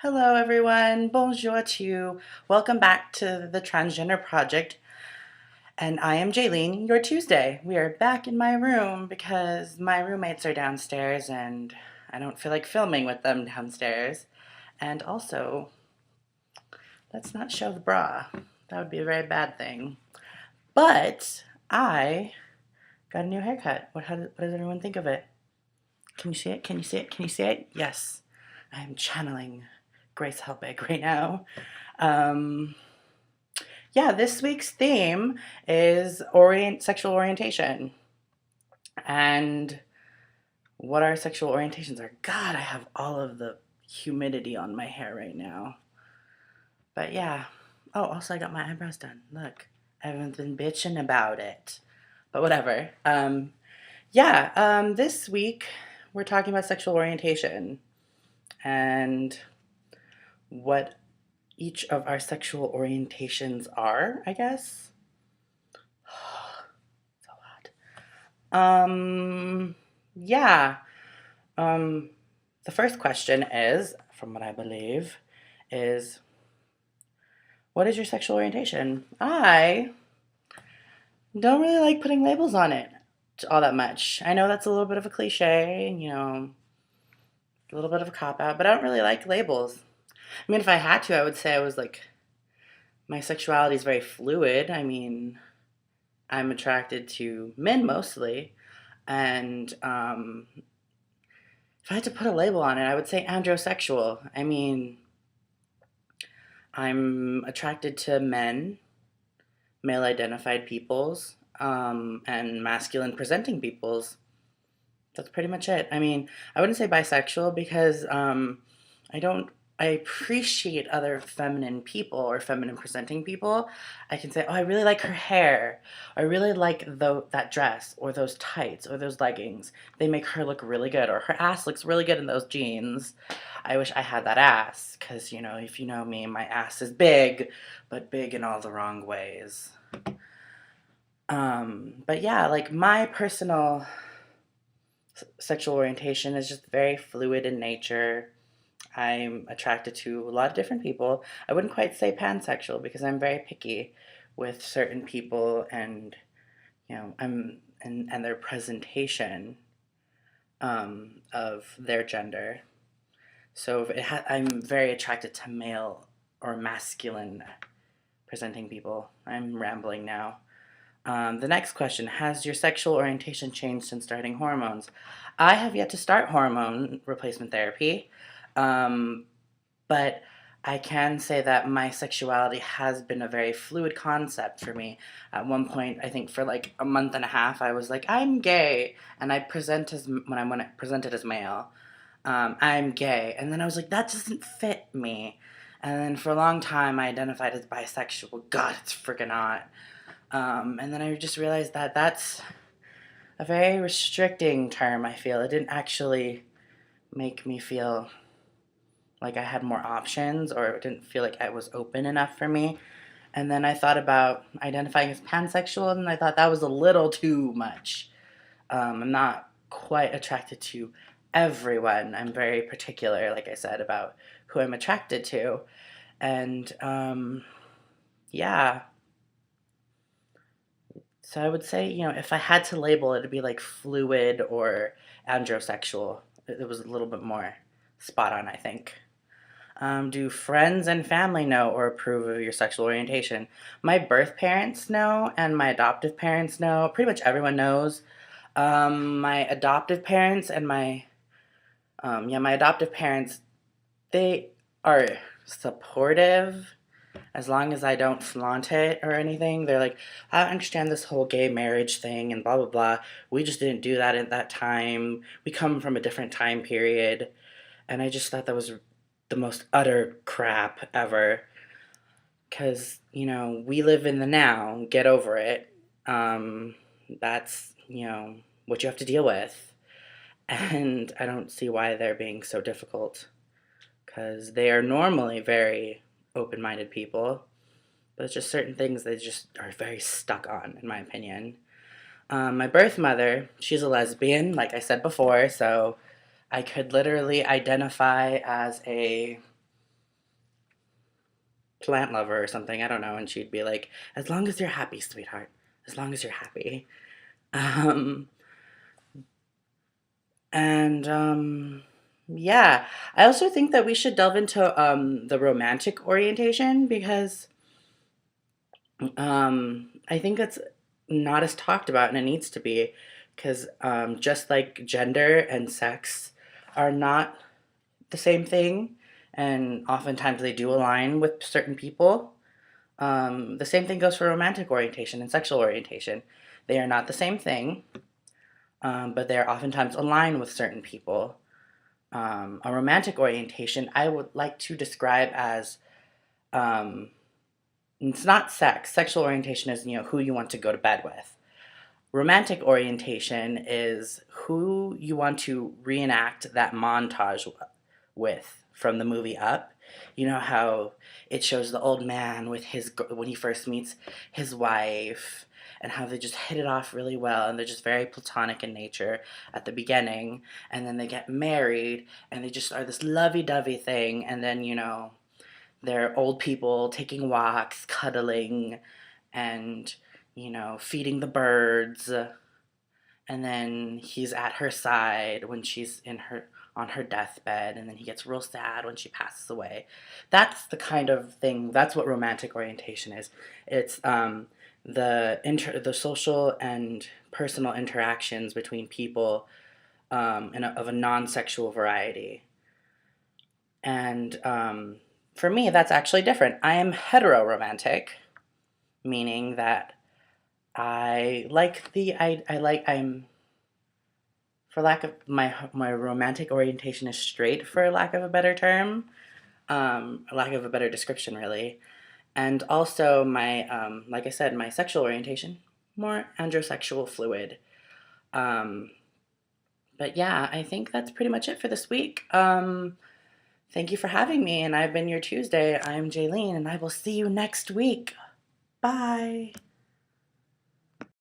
Hello, everyone. Bonjour to you. Welcome back to the Transgender Project. And I am Jaylene, your Tuesday. We are back in my room because my roommates are downstairs and I don't feel like filming with them downstairs. And also, let's not show the bra. That would be a very bad thing. But I got a new haircut. What does everyone think of it? Can you see it? Can you see it? Can you see it? Yes. I am channeling Grace Helbig right now. Um, yeah, this week's theme is sexual orientation and what our sexual orientations are. God, I have all of the humidity on my hair right now. But yeah. Oh, also I got my eyebrows done. Look, everyone's been bitching about it. But whatever. This week we're talking about sexual orientation and what each of our sexual orientations are, I guess. So hot. Yeah. Um, the first question is, from what I believe, is what is your sexual orientation? I don't really like putting labels on it all that much. I know that's a little bit of a cliche, a little bit of a cop out, but I don't really like labels. I mean, if I had to, I would say I was like, my sexuality is very fluid. I mean, I'm attracted to men mostly, and if I had to put a label on it, I would say androsexual. I mean, I'm attracted to men, male identified peoples, and masculine presenting peoples. That's pretty much it. I mean, I wouldn't say bisexual because I don't. I appreciate other feminine people or feminine presenting people. I can say, oh, I really like her hair. I really like that dress or those tights or those leggings. They make her look really good, or her ass looks really good in those jeans. I wish I had that ass because, if you know me, my ass is big, but big in all the wrong ways. But yeah, like my personal sexual orientation is just very fluid in nature. I'm attracted to a lot of different people. I wouldn't quite say pansexual because I'm very picky with certain people and and their presentation of their gender. So I'm very attracted to male or masculine presenting people. I'm rambling now. The next question, has your sexual orientation changed since starting hormones? I have yet to start hormone replacement therapy, um, but I can say that my sexuality has been a very fluid concept for me. At one point, I think for like a month and a half, I was like, I'm gay, and when I presented as male, I'm gay, and then I was like, that doesn't fit me. And then for a long time, I identified as bisexual. God, it's freaking hot. And then I just realized that that's a very restricting term, I feel. It didn't actually make me feel like I had more options, or it didn't feel like I was open enough for me. And then I thought about identifying as pansexual, and I thought that was a little too much. I'm not quite attracted to everyone. I'm very particular, like I said, about who I'm attracted to. And yeah, so I would say, if I had to label it, it'd be like fluid or androsexual. It was a little bit more spot on, I think. Do friends and family know or approve of your sexual orientation? My birth parents know, and my adoptive parents know. Pretty much everyone knows. My adoptive parents and my adoptive parents, they are supportive as long as I don't flaunt it or anything. They're like, I understand this whole gay marriage thing and blah, blah, blah. We just didn't do that at that time. We come from a different time period. And I just thought that was the most utter crap ever. Because, we live in the now. Get over it. That's, what you have to deal with. And I don't see why they're being so difficult. Because they are normally very open minded people. But it's just certain things they just are very stuck on, in my opinion. My birth mother, she's a lesbian, like I said before, so I could literally identify as a plant lover or something. I don't know. And she'd be like, as long as you're happy, sweetheart. As long as you're happy. Um, and yeah, I also think that we should delve into the romantic orientation because I think it's not as talked about and it needs to be because just like gender and sex are not the same thing, and oftentimes they do align with certain people. The same thing goes for romantic orientation and sexual orientation. They are not the same thing, but they are oftentimes aligned with certain people. A romantic orientation I would like to describe as um, it's not sex. Sexual orientation is, who you want to go to bed with. Romantic orientation is who you want to reenact that montage with from the movie Up. You know how it shows the old man with when he first meets his wife, and how they just hit it off really well, and they're just very platonic in nature at the beginning, and then they get married and they just are this lovey-dovey thing, and then they're old people taking walks, cuddling, and feeding the birds, and then he's at her side when she's in her on her deathbed, and then he gets real sad when she passes away. That's the kind of thing. That's what romantic orientation is. It's the social and personal interactions between people of a non-sexual variety. And for me, that's actually different. I am hetero-romantic, meaning that I'm, for lack of my romantic orientation is straight, for lack of a better term, lack of a better description, really. And also like I said, my sexual orientation, more androsexual fluid. Um, but yeah, I think that's pretty much it for this week. Thank you for having me, and I've been your Tuesday. I'm Jaylene, and I will see you next week. Bye.